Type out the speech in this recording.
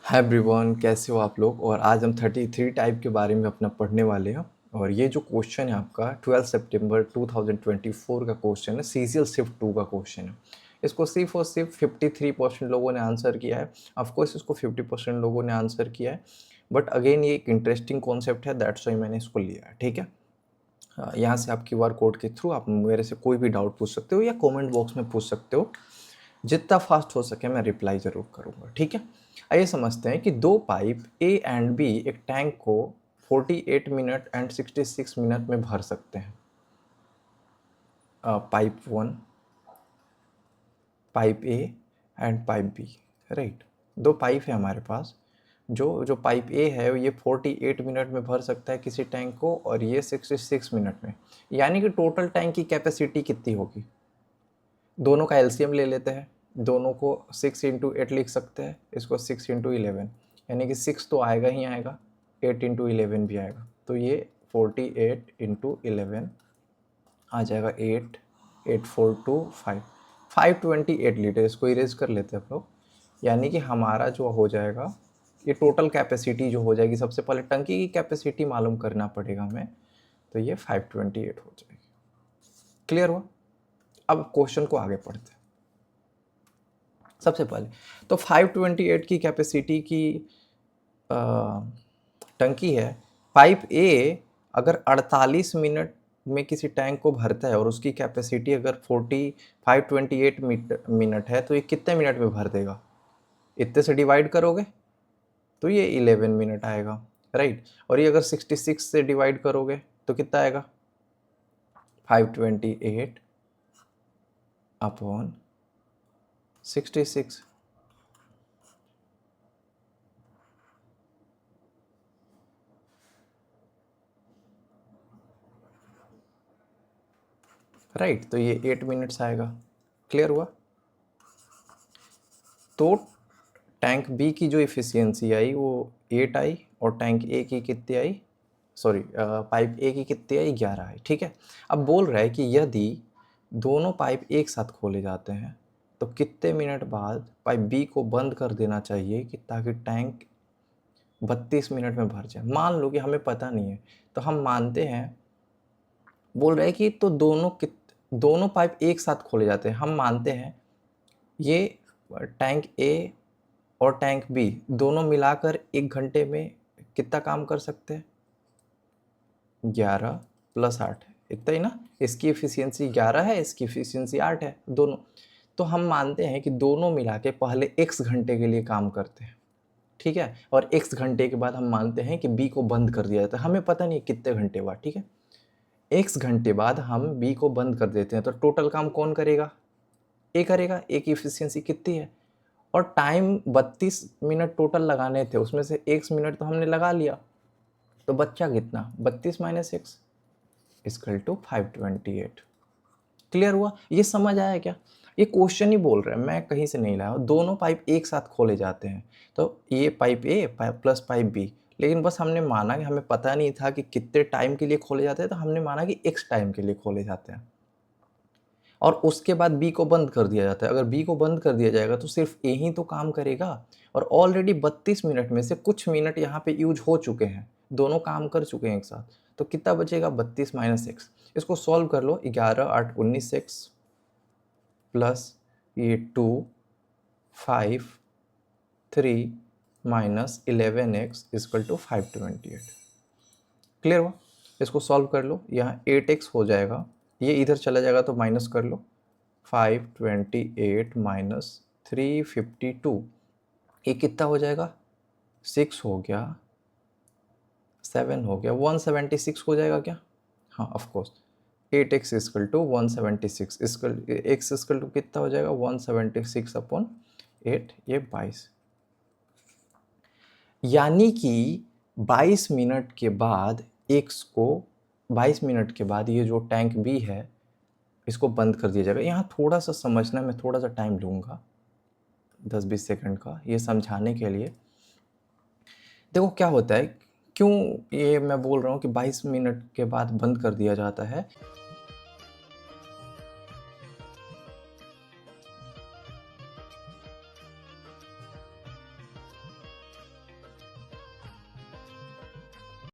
Hi everyone, कैसे हो आप लोग। और आज हम 33 टाइप के बारे में अपना पढ़ने वाले हैं। और ये जो क्वेश्चन है आपका 12 सितंबर 2024 का क्वेश्चन है, सीजीएल शिफ्ट 2 का क्वेश्चन है। इसको सिर्फ और सिर्फ 53% लोगों ने आंसर किया है। ऑफकोर्स इसको 50% लोगों ने आंसर किया है, बट अगेन ये एक इंटरेस्टिंग कॉन्सेप्ट है, दैट्स वाई मैंने इसको लिया है। ठीक है, यहाँ से आप क्यूआर कोड के थ्रू आप मेरे से कोई भी डाउट पूछ सकते हो या कमेंट बॉक्स में पूछ सकते हो। जितना फास्ट हो सके मैं रिप्लाई ज़रूर करूँगा। ठीक है, आइए समझते हैं कि दो पाइप ए एंड बी एक टैंक को 48 मिनट एंड 66 मिनट में भर सकते हैं। Pipe 1, pipe A and pipe B, right. दो पाइप है हमारे पास। जो पाइप ए है ये 48 मिनट में भर सकता है किसी टैंक को, और ये 66 मिनट में। यानी कि टोटल टैंक की कैपेसिटी कितनी होगी। दोनों का एलसीएम ले लेते हैं, दोनों को 6 × 8 लिख सकते हैं, इसको 6 × 11, यानी कि 6 तो आएगा ही आएगा, 8 × 11 भी आएगा। तो ये 48 × 11 आ जाएगा 8, 8 4 2 5, 528 लीटर। इसको इरेज कर लेते हैं हम लोग। यानी कि हमारा जो हो जाएगा, ये टोटल कैपेसिटी जो हो जाएगी, सबसे पहले टंकी की कैपेसिटी मालूम करना पड़ेगा हमें, तो ये 528 हो जाएगी। क्लियर हुआ। अब क्वेश्चन को आगे पढ़ते हैं। सबसे पहले तो 528 की कैपेसिटी की टंकी है। पाइप ए अगर 48 मिनट में किसी टैंक को भरता है और उसकी कैपेसिटी अगर 528 मिनट है, तो ये कितने मिनट में भर देगा। इतने से डिवाइड करोगे तो ये 11 मिनट आएगा, राइट। और ये अगर 66 से डिवाइड करोगे तो कितना आएगा, 528 अपॉन 66। राइट, तो ये 8 मिनट्स आएगा। क्लियर हुआ। तो टैंक बी की जो इफ़िशियंसी आई वो 8 आई, और टैंक ए की कितनी आई, सॉरी पाइप ए की कितनी आई, 11 आई। ठीक है, अब बोल रहा है कि यदि दोनों पाइप एक साथ खोले जाते हैं तो कितने मिनट बाद पाइप बी को बंद कर देना चाहिए कि ताकि टैंक 32 मिनट में भर जाए। मान लो कि हमें पता नहीं है, तो हम मानते हैं, बोल रहे हैं कि तो दोनों पाइप एक साथ खोले जाते हैं। हम मानते हैं ये टैंक ए और टैंक बी दोनों मिलाकर 1 घंटे में कितना काम कर सकते हैं, 11 + 8 है, इतना ही ना। इसकी एफिशिएंसी 11 है, इसकी एफिशिएंसी 8 है, दोनों। तो हम मानते हैं कि दोनों मिला के पहले x घंटे के लिए काम करते हैं, ठीक है। और x घंटे के बाद हम मानते हैं कि b को बंद कर दिया जाता है। हमें पता नहीं कितने घंटे बाद, ठीक है। x घंटे बाद हम b को बंद कर देते हैं, तो टोटल काम कौन करेगा, a करेगा। a की एफिशिएंसी कितनी है, और टाइम 32 मिनट टोटल लगाने थे, उसमें से x मिनट तो हमने लगा लिया, तो बच्चा कितना, 32 - x = 528। क्लियर हुआ। ये समझ आया क्या। ये क्वेश्चन ही बोल रहा है, मैं कहीं से नहीं लाया हूँ। दोनों पाइप एक साथ खोले जाते हैं, तो ये pipe A plus pipe B, लेकिन बस हमने माना कि हमें पता नहीं था कि कितने टाइम के लिए खोले जाते हैं, तो हमने माना कि x टाइम के लिए खोले जाते हैं, और उसके बाद बी को बंद कर दिया जाता है। अगर बी को बंद कर दिया जाएगा तो सिर्फ ए ही तो काम करेगा, और ऑलरेडी 32 मिनट में से कुछ मिनट यहाँ पे यूज हो चुके हैं, दोनों काम कर चुके हैं एक साथ। तो कितना बचेगा, 32 - x। इसको सॉल्व कर लो, 11 8 19 x प्लस ये 2 5 3 -11x = 528। क्लियर हुआ। इसको सॉल्व कर लो, यहाँ 8x हो जाएगा, ये इधर चला जाएगा तो माइनस कर लो, 528 - 352, ये कितना हो जाएगा, 6 हो गया, 7 हो गया, 176 हो जाएगा क्या। हाँ ऑफकोर्स, 8x = 176, x = कितना हो जाएगा, 176/8, ये 22। यानी कि 22 मिनट के बाद x को 22 मिनट के बाद ये जो टैंक बी है इसको बंद कर दिया जाएगा। यहाँ थोड़ा सा समझना, मैं थोड़ा सा टाइम लूँगा 10-20 सेकंड का ये समझाने के लिए। देखो क्या होता है, क्यों ये मैं बोल रहा हूँ कि 22 मिनट के बाद बंद कर दिया जाता है।